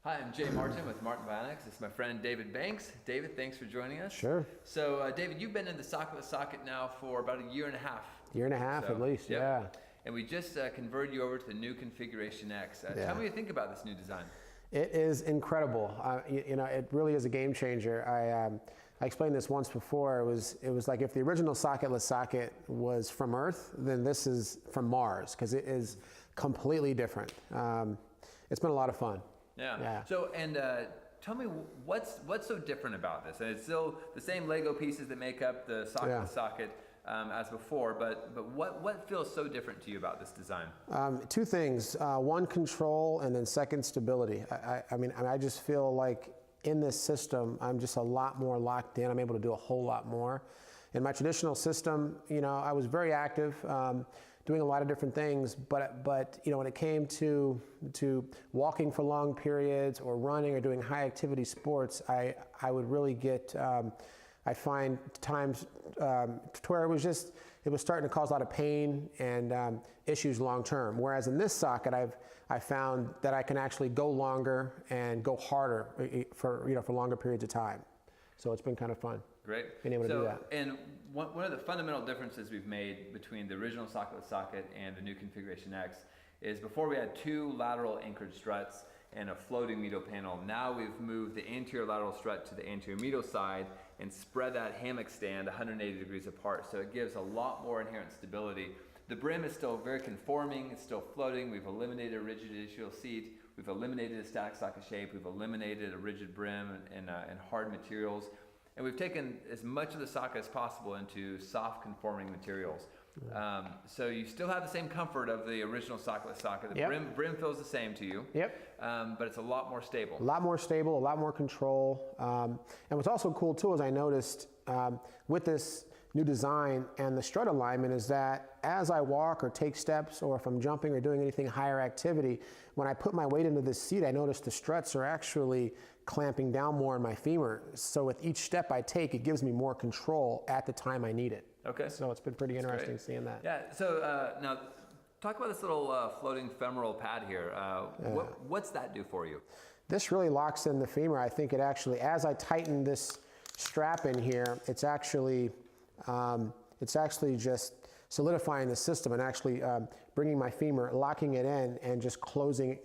Hi, I'm Jay Martin with Martin Bionics. This is my friend David Banks. David, thanks for joining us. Sure. So, David, you've been in the socketless socket now for about a year and a half. Year and a half at least, yep. yeah. And we just converted you over to the new Configuration X. Tell me what you think about this new design. It is incredible. You know, it really is a game changer. I explained this once before. It was like if the original socketless socket was from Earth, then this is from Mars, because it is completely different. It's been a lot of fun. Yeah. So, and tell me what's so different about this? And it's still the same Lego pieces that make up the socketless socket as before, but what feels so different to you about this design? Two things. One, control, and then second, stability. I mean, I just feel like in this system, I'm just a lot more locked in. I'm able to do a whole lot more. In my traditional system, you know, I was very active, doing a lot of different things, but you know, when it came to walking for long periods or running or doing high activity sports, I would really get, I find times to where it was starting to cause a lot of pain and issues long term. Whereas in this socket, I found that I can actually go longer and go harder for longer periods of time. So it's been kind of fun. Great. Being able to do that. And one of the fundamental differences we've made between the original socketless socket and the new Configuration X is before we had two lateral anchored struts and a floating medial panel. Now we've moved the anterior lateral strut to the anterior medial side and spread that hammock stand 180 degrees apart. So it gives a lot more inherent stability. The brim is still very conforming. It's still floating. We've eliminated a rigid ischial seat. We've eliminated a static socket shape. We've eliminated a rigid brim and hard materials. And we've taken as much of the socket as possible into soft conforming materials. So you still have the same comfort of the original socketless socket. The brim feels the same to you. Yep. But it's a lot more stable. A lot more stable, a lot more control. And what's also cool too is I noticed with this new design and the strut alignment is that as I walk or take steps, or if I'm jumping or doing anything higher activity, when I put my weight into this seat, I notice the struts are actually clamping down more in my femur. So with each step I take, it gives me more control at the time I need it. Okay. So it's been pretty interesting seeing that. Yeah. So now talk about this little floating femoral pad here. What's that do for you? This really locks in the femur. I think it actually, as I tighten this strap in here, it's actually just solidifying the system and actually bringing my femur, locking it in, and just closing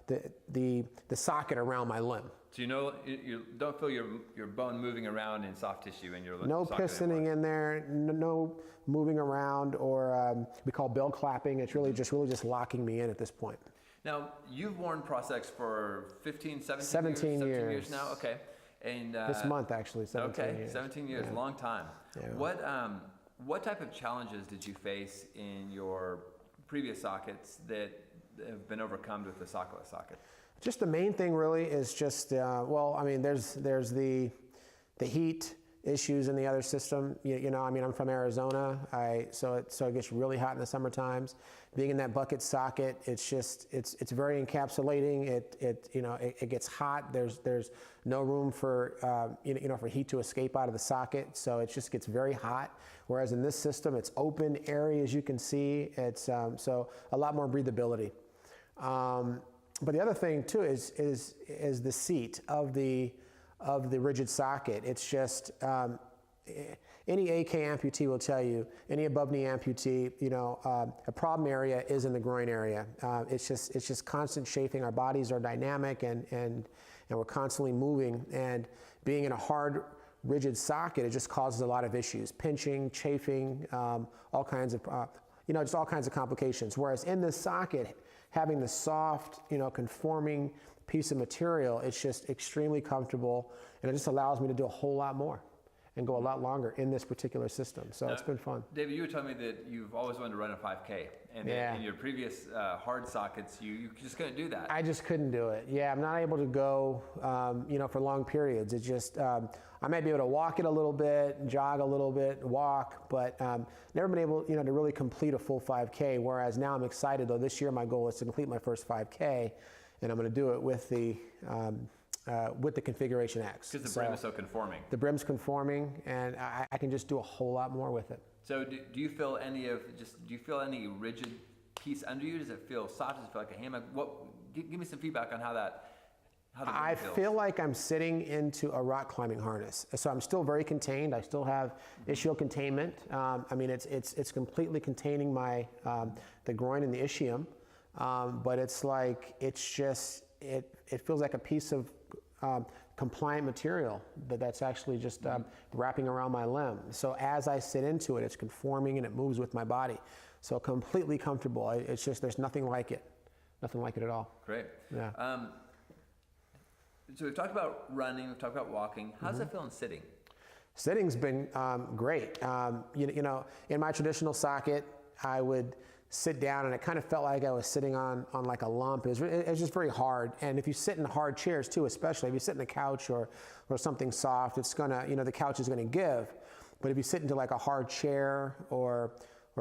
the socket around my limb. So you don't feel your bone moving around in soft tissue in your no socket pistoning anymore. in there, no moving around, or we call bell clapping. It's really just locking me in at this point. Now, you've worn prosthetics for 17 years now? Okay. And this month, actually, 17 years. 17 years, yeah. long time. Yeah. What type of challenges did you face in your previous sockets that have been overcome with the socketless socket? Just the main thing really is just, well, I mean, there's the heat issues in the other system. You know, I mean, I'm from Arizona, so it gets really hot in the summer times. Being in that bucket socket, it's very encapsulating. It gets hot. There's no room for for heat to escape out of the socket, so it just gets very hot. Whereas in this system, it's open, airy, as you can see. It's so a lot more breathability. But the other thing too is the seat of the rigid socket. It's just any AK amputee will tell you, any above knee amputee, a problem area is in the groin area. It's just constant chafing. Our bodies are dynamic and we're constantly moving, and being in a hard rigid socket, it just causes a lot of issues: pinching, chafing, all kinds of just all kinds of complications. Whereas in this socket, having the soft, conforming piece of material, it's just extremely comfortable, and it just allows me to do a whole lot more and go a lot longer in this particular system. So it's been fun. David, you were telling me that you've always wanted to run a 5K, and in your previous hard sockets, you just couldn't do that. I just couldn't do it. Yeah, I'm not able to go, for long periods. It's just, I might be able to walk it a little bit, jog a little bit, walk, but never been able, to really complete a full 5K. Whereas now I'm excited, though. This year my goal is to complete my first 5K, and I'm going to do it with the Configuration X. Because the brim is so conforming. The brim's conforming, and I can just do a whole lot more with it. So do you feel any rigid piece under you? Does it feel soft? Does it feel like a hammock? Give me some feedback on how that How the I limb feels? feel like I'm sitting into a rock climbing harness. So I'm still very contained. I still have ischial containment. I mean, it's completely containing my the groin and the ischium, but it's like it feels like a piece of compliant material that's actually just wrapping around my limb. So as I sit into it, it's conforming and it moves with my body. So completely comfortable. It's just there's nothing like it at all. Great. Yeah. So we've talked about running, we've talked about walking. How's that feeling sitting? Sitting's been great. You know, in my traditional socket, I would sit down and it kind of felt like I was sitting on like a lump. It was just very hard. And if you sit in hard chairs too, especially if you sit in a couch or something soft, it's gonna, you know, the couch is gonna give. But if you sit into like a hard chair or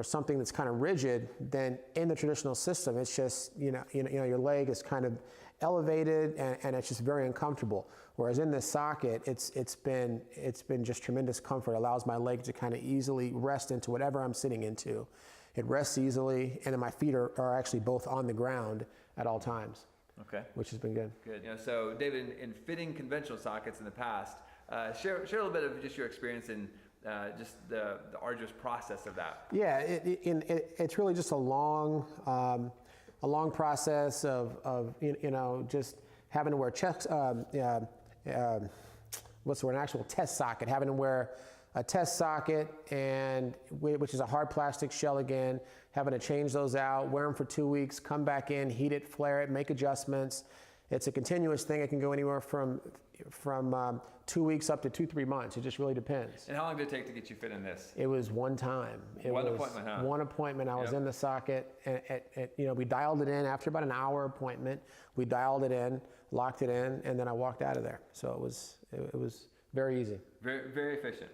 something that's kind of rigid, then in the traditional system, it's just, you know, your leg is kind of elevated and it's just very uncomfortable. Whereas in this socket, it's been just tremendous comfort. It allows my leg to kind of easily rest into whatever I'm sitting into. It rests easily, and then my feet are actually both on the ground at all times. Okay. Which has been good. Good. You know, so David, in fitting conventional sockets in the past, share a little bit of just your experience in just the arduous process of that. Yeah, it's really just a long process of you know, just having to wear what's the word, an actual test socket, having to wear a test socket, and which is a hard plastic shell again, having to change those out, wear them for 2 weeks, come back in, heat it, flare it, make adjustments. It's a continuous thing. It can go anywhere from 2 weeks up to 2-3 months. It just really depends. And how long did it take to get you fit in this? It was one time. One appointment, huh? One appointment. I was in the socket. You know, we dialed it in after about an hour appointment. We dialed it in, locked it in, and then I walked out of there. So it was very easy. Very, very efficient.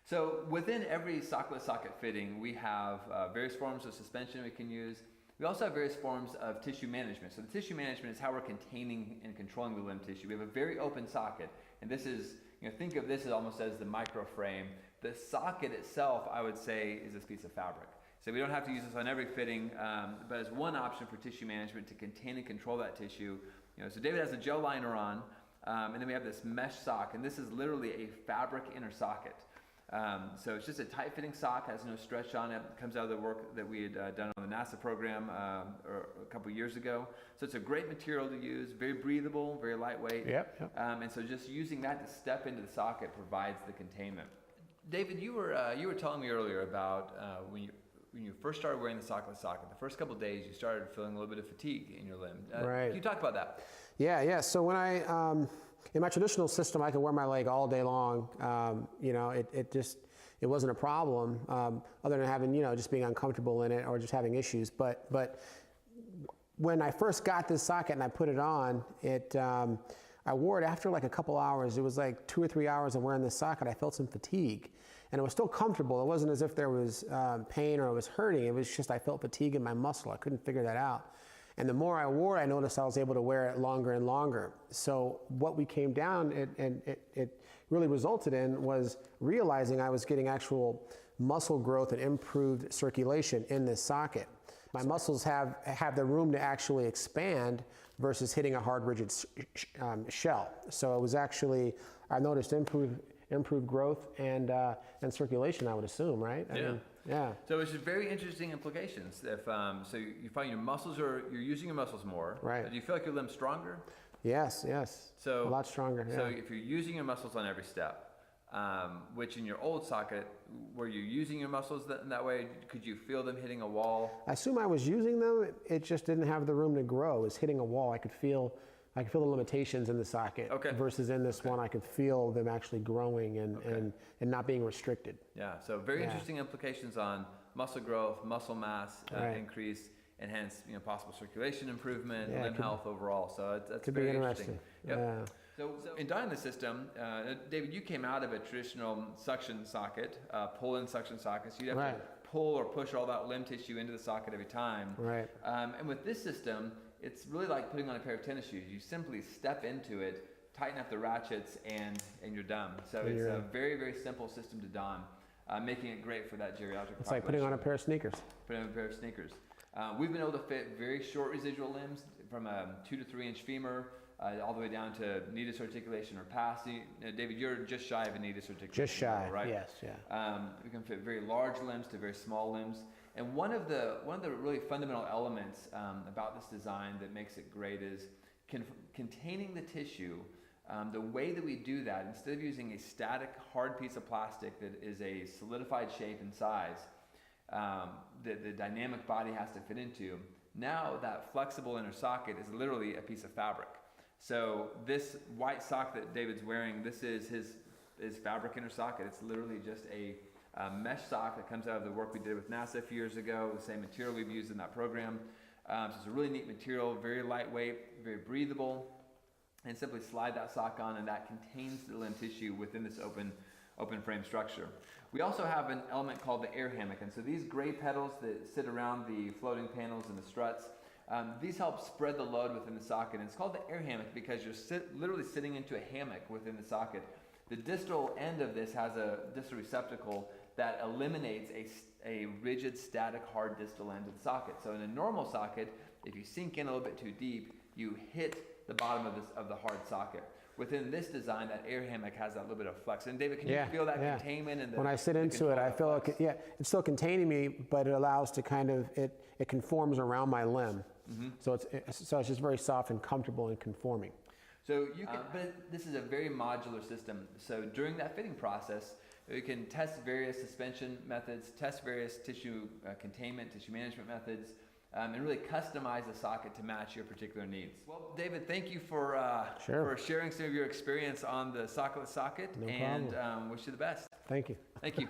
So within every socketless socket fitting, we have various forms of suspension we can use. We also have various forms of tissue management. So the tissue management is how we're containing and controlling the limb tissue. We have a very open socket, and this is, you know, think of this as almost as the micro frame. The socket itself, I would say, is this piece of fabric. So we don't have to use this on every fitting, but as one option for tissue management to contain and control that tissue. You know, so David has a gel liner on, and then we have this mesh sock, and this is literally a fabric inner socket. So it's just a tight-fitting sock, has no stretch on it. It comes out of the work that we had done on the NASA program a couple years ago. So it's a great material to use, very breathable, very lightweight. Yep. And so just using that to step into the socket provides the containment. David, you were telling me earlier about when you first started wearing the socketless socket, the first couple of days you started feeling a little bit of fatigue in your limb. Right. Can you talk about that? Yeah. So when I in my traditional system, I could wear my leg all day long. You know, it wasn't a problem, other than having, you know, just being uncomfortable in it or just having issues. But when I first got this socket and I put it on, I wore it after like a couple hours. It was like 2 or 3 hours of wearing this socket. I felt some fatigue, and it was still comfortable. It wasn't as if there was pain or it was hurting. It was just I felt fatigue in my muscle. I couldn't figure that out. And the more I wore it, I noticed I was able to wear it longer and longer. So what we came down and it really resulted in was realizing I was getting actual muscle growth and improved circulation in this socket. My muscles have the room to actually expand versus hitting a hard, rigid shell. So it was actually, I noticed improved growth and circulation, I would assume, right? I mean, yeah. So it's just very interesting implications. If so, you find you're using your muscles more. Right. Do you feel like your limb's stronger? Yes. So a lot stronger. Yeah. So if you're using your muscles on every step, which in your old socket, were you using your muscles in that way? Could you feel them hitting a wall? I assume I was using them. It just didn't have the room to grow. It was hitting a wall. I could feel the limitations in the socket. Okay. Versus in this one, I could feel them actually growing and not being restricted. Yeah. So very interesting implications on muscle growth, muscle mass increase, and hence possible circulation improvement, limb health overall. So that's very interesting. Yep. Yeah. So in dying the system, David, you came out of a traditional suction socket, pull-in suction socket. So you'd have to pull or push all that limb tissue into the socket every time. Right. And with this system, it's really like putting on a pair of tennis shoes. You simply step into it, tighten up the ratchets, and you're done. So it's a very, very simple system to don, making it great for that geriatric It's like putting on a pair of sneakers. Putting on a pair of sneakers. We've been able to fit very short residual limbs from a 2 to 3 inch femur all the way down to knee articulation or pass. David, you're just shy of a knee articulation. Just shy, level, right? yes, yeah. We can fit very large limbs to very small limbs. And one of the really fundamental elements about this design that makes it great is containing the tissue. The way that we do that, instead of using a static hard piece of plastic that is a solidified shape and size that the dynamic body has to fit into, now that flexible inner socket is literally a piece of fabric. So this white sock that David's wearing, this is his fabric inner socket. It's literally just a mesh sock that comes out of the work we did with NASA a few years ago, the same material we've used in that program. So it's a really neat material, very lightweight, very breathable, and simply slide that sock on, and that contains the limb tissue within this open frame structure. We also have an element called the air hammock, and so these gray pedals that sit around the floating panels and the struts, these help spread the load within the socket, and it's called the air hammock because you're literally sitting into a hammock within the socket. The distal end of this has a distal receptacle that eliminates a rigid, static, hard distal end of the socket. So in a normal socket, if you sink in a little bit too deep, you hit the bottom of the hard socket. Within this design, that air hammock has that little bit of flex. And David, can you feel that containment? And when I sit into it, I feel like it's still containing me, but it allows to kind of it conforms around my limb. Mm-hmm. So it's just very soft and comfortable and conforming. So you can, but this is a very modular system. So during that fitting process, you can test various suspension methods, test various tissue containment, tissue management methods, and really customize the socket to match your particular needs. Well, David, thank you for sharing some of your experience on the socketless socket, No and problem. wish you the best. Thank you. Thank you.